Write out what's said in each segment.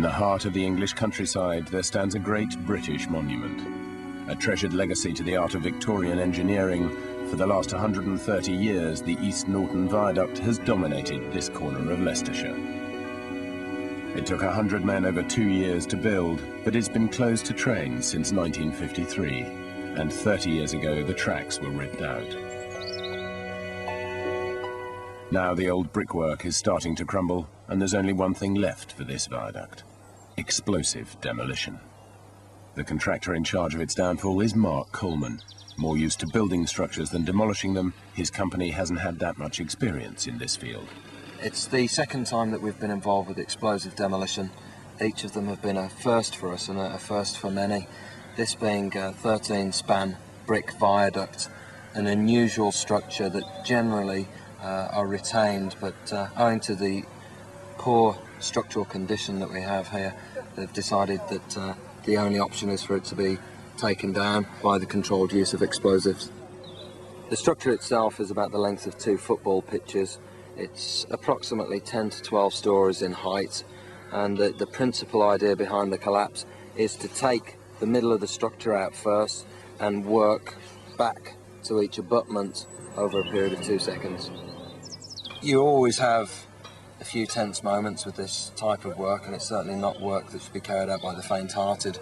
the heart of the English countryside, there stands a great British monument, a treasured legacy to the art of Victorian engineering. For the last 130 years, the East Norton Viaduct has dominated this corner of Leicestershire. It took 100 men over 2 years to build, but it's been closed to trains since 1953, and 30 years ago the tracks were ripped out. Now the old brickwork is starting to crumble, and there's only one thing left for this viaduct: explosive demolition. The contractor in charge of its downfall is Mark Coleman. More used to building structures than demolishing them, his company hasn't had that much experience in this field. It's the second time that we've been involved with explosive demolition. Each of them have been a first for us and a first for many. This being a 13-span brick viaduct, an unusual structure that generally are retained, but owing to the poor structural condition that we have here, they've decided that the only option is for it to be taken down by the controlled use of explosives. The structure itself is about the length of 2 football pitches. It's approximately 10 to 12 stories in height, and the principal idea behind the collapse is to take the middle of the structure out first and work back to each abutment over a period of 2 seconds. You always have a few tense moments with this type of work, and it's certainly not work that should be carried out by the faint-hearted.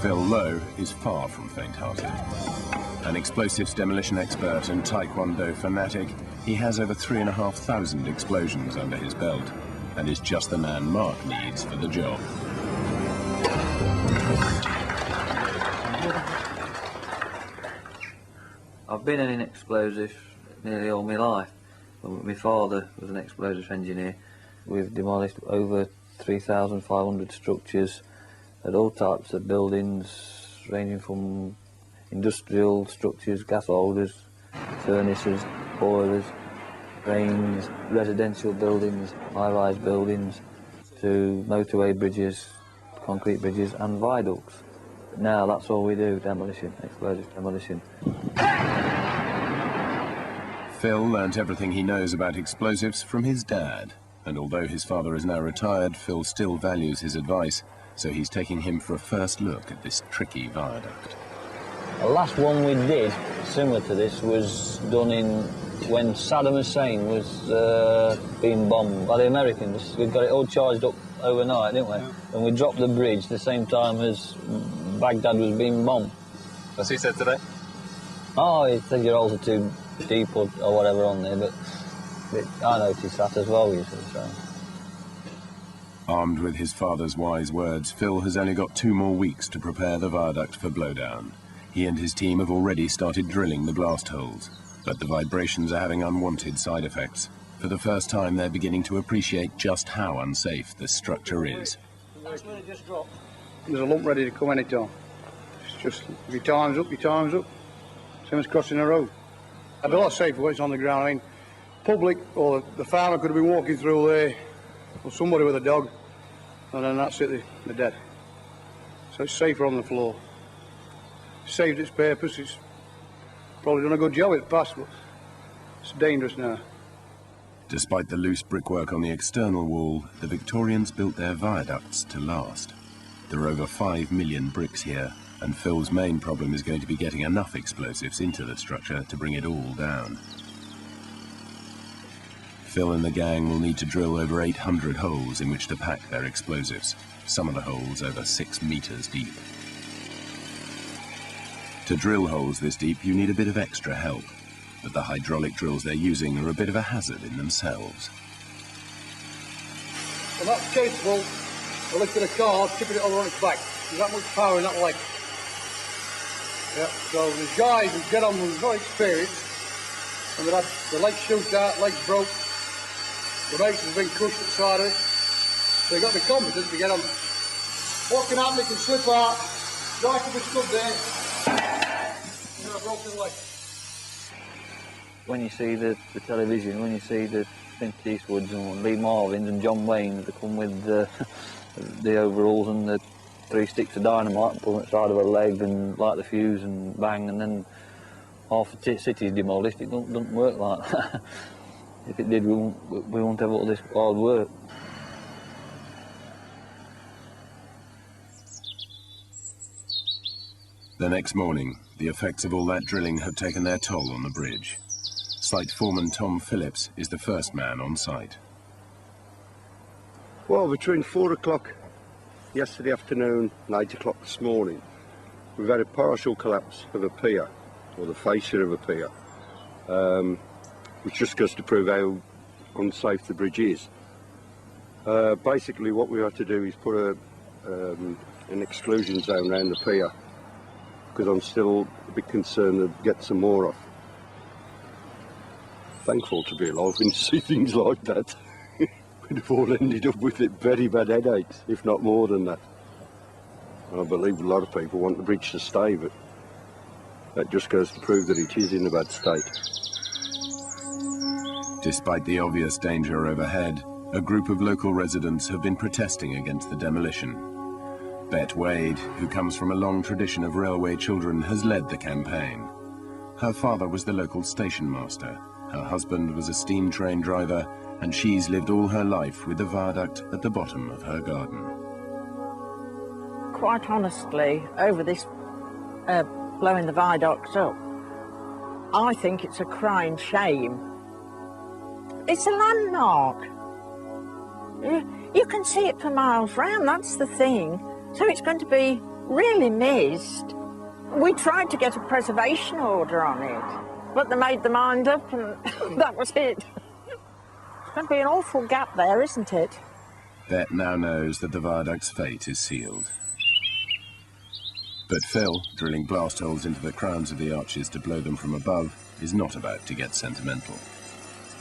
Phil Lowe is far from faint-hearted. An explosives demolition expert and Taekwondo fanatic, he has over 3,500 explosions under his belt, and is just the man Mark needs for the job. I've been in explosives nearly all my life. My father was an explosives engineer. We've demolished over 3,500 structures at all types of buildings, ranging from industrial structures, gas holders, furnaces, boilers, drains, residential buildings, high-rise buildings, to motorway bridges, concrete bridges and viaducts. Now that's all we do, demolition, explosive demolition. Phil learnt everything he knows about explosives from his dad, and although his father is now retired, Phil still values his advice, so he's taking him for a first look at this tricky viaduct. The last one we did, similar to this, was done when Saddam Hussein was being bombed by the Americans. We got it all charged up overnight, didn't we? Yeah. And we dropped the bridge the same time as Baghdad was being bombed. What's he said today? Oh, he said your holes are too deep or whatever on there, but I noticed that as well, you see, so. Armed with his father's wise words, Phil has only got 2 more weeks to prepare the viaduct for blowdown. He and his team have already started drilling the blast holes, but the vibrations are having unwanted side effects. For the first time, they're beginning to appreciate just how unsafe this structure is. That's where it just dropped. There's a lump ready to come any time. It's just, if your time's up, your time's up. Same as crossing a road. I'd be a lot safer when it's on the ground. I mean, public or the farmer could have been walking through there, or somebody with a dog, and then that's it, they're dead. So it's safer on the floor. It saved its purpose. It's probably done a good job in the past, but it's dangerous now. Despite the loose brickwork on the external wall, the Victorians built their viaducts to last. There are over 5 million bricks here, and Phil's main problem is going to be getting enough explosives into the structure to bring it all down. Phil and the gang will need to drill over 800 holes in which to pack their explosives, some of the holes over 6 meters deep. To drill holes this deep, you need a bit of extra help, but the hydraulic drills they're using are a bit of a hazard in themselves. Well, that's capable of lifting a car, tipping it over on its back. There's that much power in that leg. Yeah, so there's guys who get on with no experience, and they've had the legs shoot out, legs broke, the base has been crushed at the side of it, so they've got the competence to get on. Walking out, they can slip out, guy can be stood there, and a broken leg. When you see the television, when you see the Clint Eastwoods and Lee Marvins and John Wayne that come with the overalls and the 3 sticks of dynamite and pull on the side of a leg and light the fuse and bang, and then half the city's demolished, it doesn't work like that. If it did, we won't have all this hard work. The next morning, the effects of all that drilling have taken their toll on the bridge. Site foreman Tom Phillips is the first man on site. Well, between 4 o'clock yesterday afternoon and 8 o'clock this morning, we've had a partial collapse of a pier, or the fascia of a pier, which just goes to prove how unsafe the bridge is. Basically what we have to do is put an exclusion zone around the pier, because I'm still a bit concerned to get some more off. Thankful to be alive and see things like that. We'd have all ended up with it very bad headaches, if not more than that. And I believe a lot of people want the bridge to stay, but that just goes to prove that it is in a bad state. Despite the obvious danger overhead, a group of local residents have been protesting against the demolition. Bet Wade, who comes from a long tradition of railway children, has led the campaign. Her father was the local station master, her husband was a steam train driver, and she's lived all her life with the viaduct at the bottom of her garden. Quite honestly, over this blowing the viaduct up, I think it's a crying shame. It's a landmark. You can see it for miles round, that's the thing. So it's going to be really missed. We tried to get a preservation order on it, but they made their mind up and that was it. It's going to be an awful gap there, isn't it? Bet now knows that the viaduct's fate is sealed. But Phil, drilling blast holes into the crowns of the arches to blow them from above, is not about to get sentimental.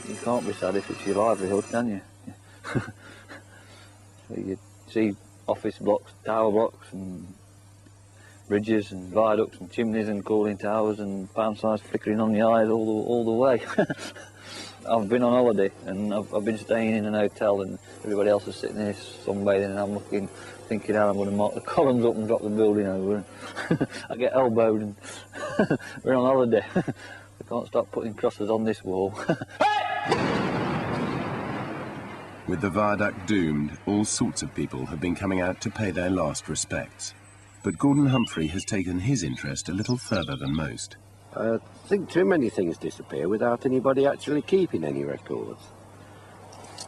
You can't be sad if it's your livelihood, can you? You see office blocks, tower blocks and bridges and viaducts and chimneys and cooling towers and pound signs flickering on the eyes all the way. I've been on holiday and I've been staying in an hotel and everybody else is sitting there sunbathing and I'm thinking how I'm going to mark the columns up and drop the building over. I get elbowed and we're on holiday. We can't stop putting crosses on this wall. With the viaduct doomed, all sorts of people have been coming out to pay their last respects. But Gordon Humphrey has taken his interest a little further than most. I think too many things disappear without anybody actually keeping any records.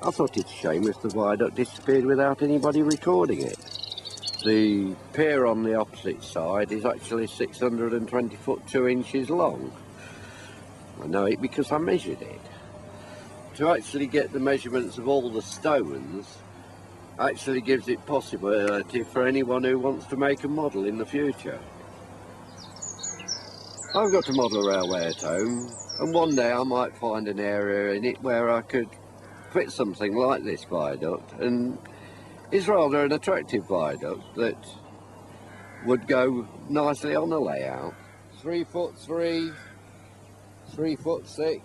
I thought it's a shame if the viaduct disappeared without anybody recording it. The pier on the opposite side is actually 620 foot 2 inches long. I know it because I measured it. To actually get the measurements of all the stones actually gives it possibility for anyone who wants to make a model in the future. I've got a model railway at home, and one day I might find an area in it where I could fit something like this viaduct, and it's rather an attractive viaduct that would go nicely on the layout. 3'3", 3'6".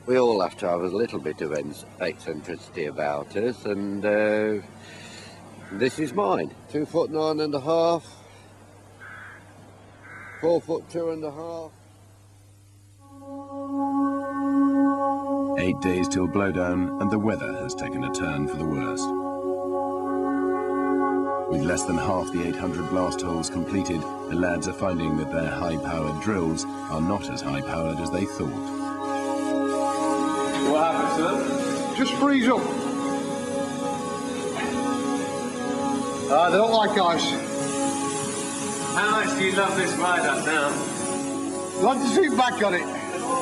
We all have to have a little bit of eccentricity about us, and this is mine. 2'9½", 4'2½". 8 days till blowdown, and the weather has taken a turn for the worst. With less than half the 800 blast holes completed, the lads are finding that their high-powered drills are not as high-powered as they thought. What happened to them? Just freeze up. They don't like ice. How much do you love this viaduct now? Want to sit back on it? Roll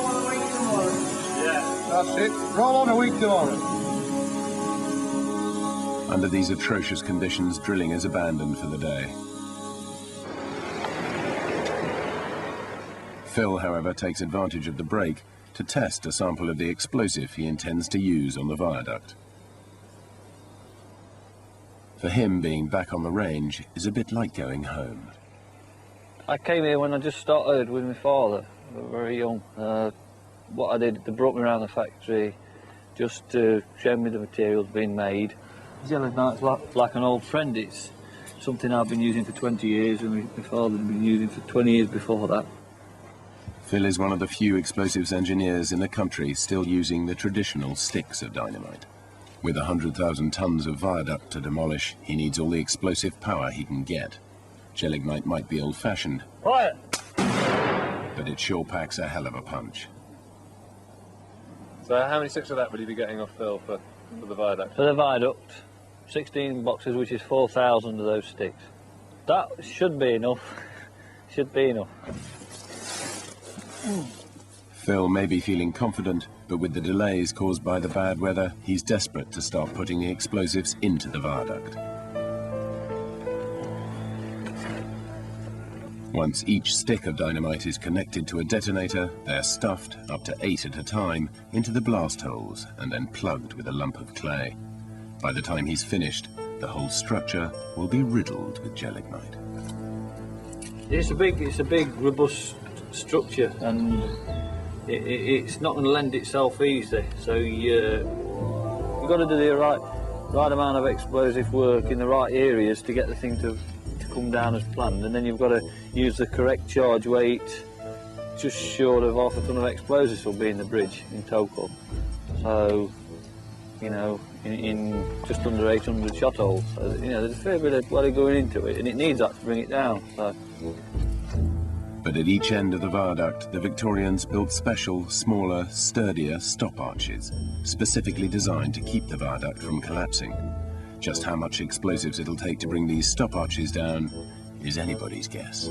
on a week tomorrow. Yeah. That's it. Roll on a week tomorrow. Under these atrocious conditions, drilling is abandoned for the day. Phil, however, takes advantage of the break to test a sample of the explosive he intends to use on the viaduct. For him, being back on the range is a bit like going home. I came here when I just started with my father, very young. What I did, they brought me around the factory just to show me the materials being made. Yellow Knight's like an old friend. It's something I've been using for 20 years and my father had been using for 20 years before that. Phil is one of the few explosives engineers in the country still using the traditional sticks of dynamite. With 100,000 tons of viaduct to demolish, he needs all the explosive power he can get. Gelignite might be old-fashioned, Quiet! but it sure packs a hell of a punch. So how many sticks of that would you be getting off Phil for the viaduct? For the viaduct, 16 boxes, which is 4,000 of those sticks. That should be enough. Should be enough. Phil may be feeling confident, but with the delays caused by the bad weather, he's desperate to start putting the explosives into the viaduct. Once each stick of dynamite is connected to a detonator, they're stuffed, up to 8 at a time, into the blast holes and then plugged with a lump of clay. By the time he's finished, the whole structure will be riddled with gelignite. It's a big, robust structure, and it's not going to lend itself easy. So you've got to do the right amount of explosive work in the right areas to get the thing to come down as planned, and then you've got to use the correct charge weight. Just short of half a ton of explosives will be in the bridge in total. So, you know, in just under 800 shot holes. So, you know, there's a fair bit of bloody going into it, and it needs that to bring it down. So. But at each end of the viaduct, the Victorians built special, smaller, sturdier stop arches, specifically designed to keep the viaduct from collapsing. Just how much explosives it'll take to bring these stop arches down is anybody's guess.